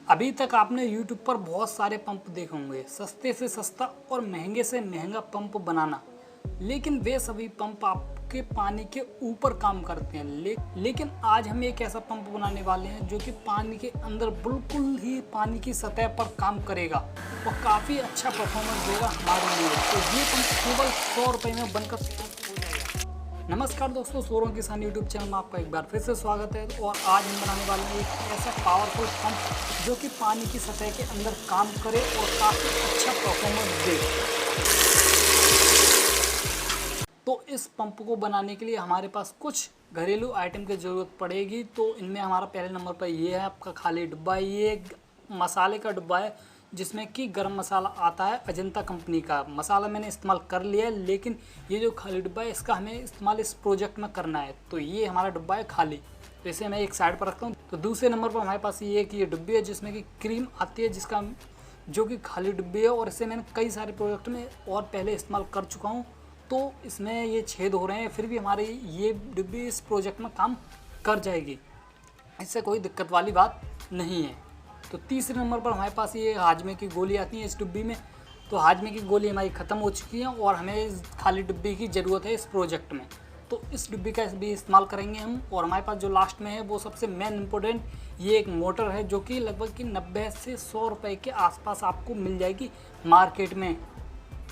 अभी तक आपने YouTube पर बहुत सारे पंप देखे होंगे, सस्ते से सस्ता और महंगे से महंगा पंप बनाना, लेकिन वे सभी पंप आपके पानी के ऊपर काम करते हैं। लेकिन आज हम एक ऐसा पंप बनाने वाले हैं जो कि पानी के अंदर बिल्कुल ही पानी की सतह पर काम करेगा और काफ़ी अच्छा परफॉर्मेंस देगा हमारे लिए। तो ये पंप केवल 100 रुपये में बनकर हो जाएगा। नमस्कार दोस्तों, सोरोन किसान यूट्यूब चैनल में आपका एक बार फिर से स्वागत है। और आज हम बनाने वाले हैं एक ऐसा पावरफुल पंप जो कि पानी की सतह के अंदर काम करे और काफ़ी अच्छा परफॉर्मेंस दे। तो इस पंप को बनाने के लिए हमारे पास कुछ घरेलू आइटम की ज़रूरत पड़ेगी। तो इनमें हमारा पहले नंबर पर ये है आपका खाली डिब्बा। ये एक मसाले का डिब्बा है जिसमें कि गरम मसाला आता है अजंता कंपनी का। मसाला मैंने इस्तेमाल कर लिया है, लेकिन ये जो खाली डिब्बा है इसका हमें इस्तेमाल इस प्रोजेक्ट में करना है। तो ये हमारा डिब्बा है खाली, तो इसे मैं एक साइड पर रखता हूँ। तो दूसरे नंबर पर हमारे पास ये कि ये डिब्बी है जिसमें कि क्रीम आती है, जिसका जो कि खाली डिब्बी है और इसे मैंने कई सारे प्रोजेक्ट में और पहले इस्तेमाल कर चुका हूँ। तो इसमें ये छेद हो रहे हैं, फिर भी हमारी ये डिब्बी इस प्रोजेक्ट में काम कर जाएगी, इससे कोई दिक्कत वाली बात नहीं है। तो तीसरे नंबर पर हमारे पास ये हाजमे की गोली आती है इस डिब्बी में। तो हाजमे की गोली हमारी ख़त्म हो चुकी है और हमें इस खाली डिब्बी की ज़रूरत है इस प्रोजेक्ट में। तो इस डिब्बी का भी इस्तेमाल करेंगे हम। और हमारे पास जो लास्ट में है वो सबसे मेन इम्पोर्टेंट ये एक मोटर है जो कि लगभग कि 90 से 100 रुपये के आसपास आपको मिल जाएगी मार्केट में।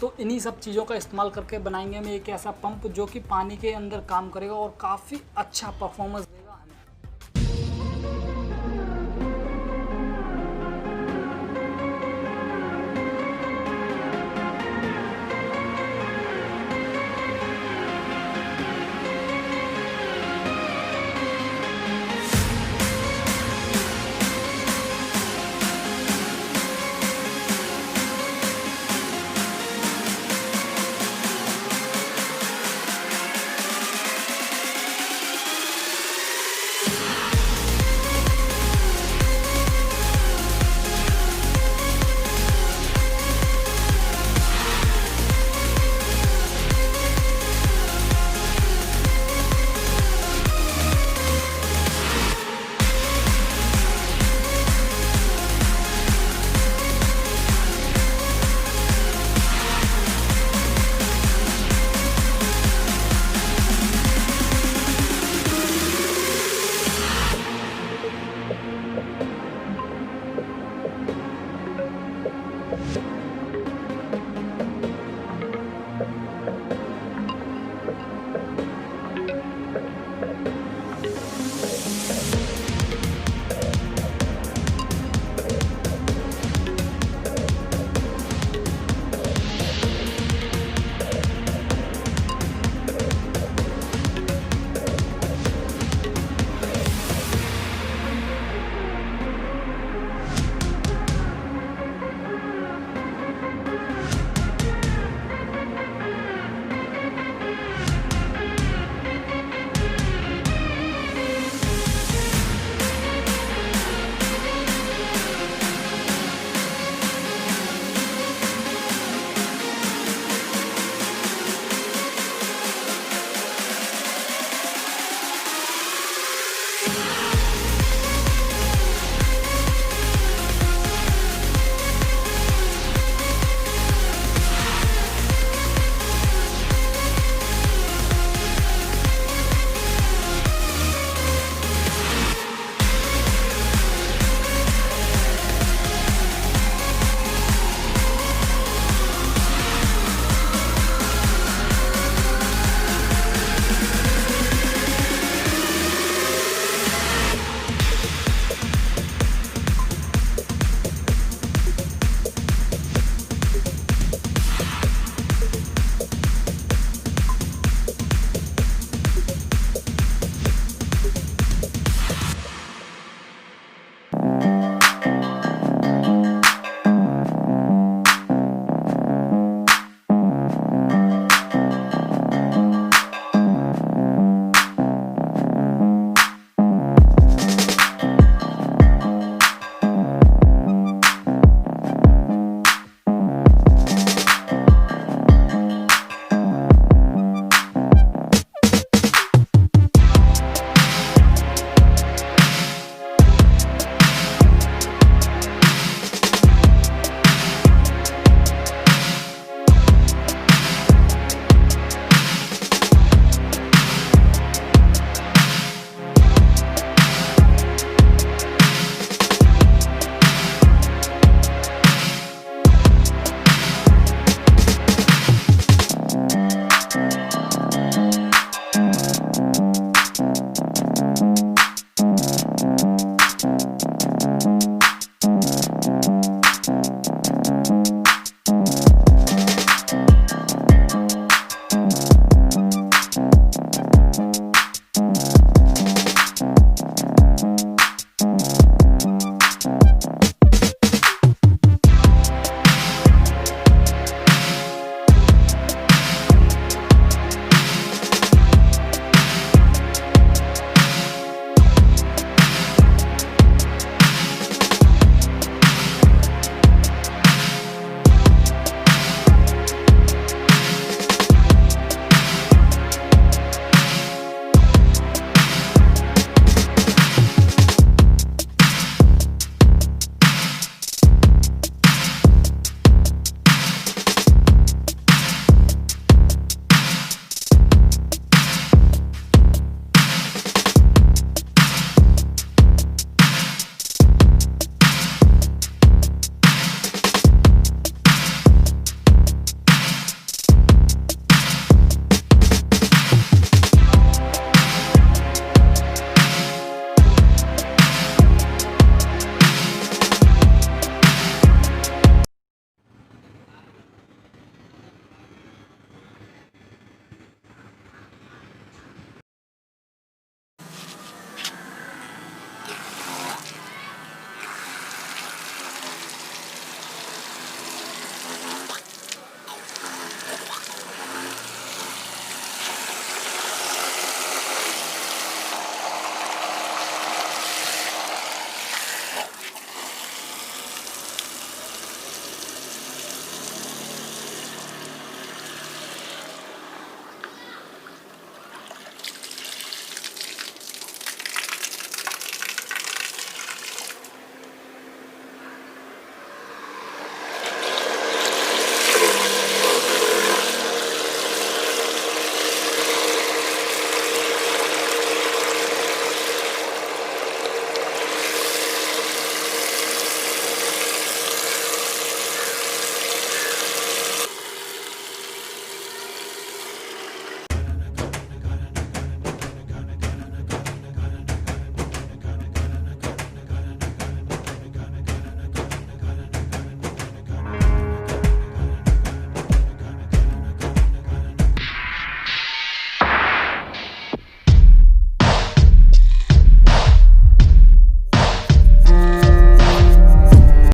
तो इन्हीं सब चीज़ों का इस्तेमाल करके बनाएंगे हम एक ऐसा पंप जो कि पानी के अंदर काम करेगा और काफ़ी अच्छा परफॉर्मेंस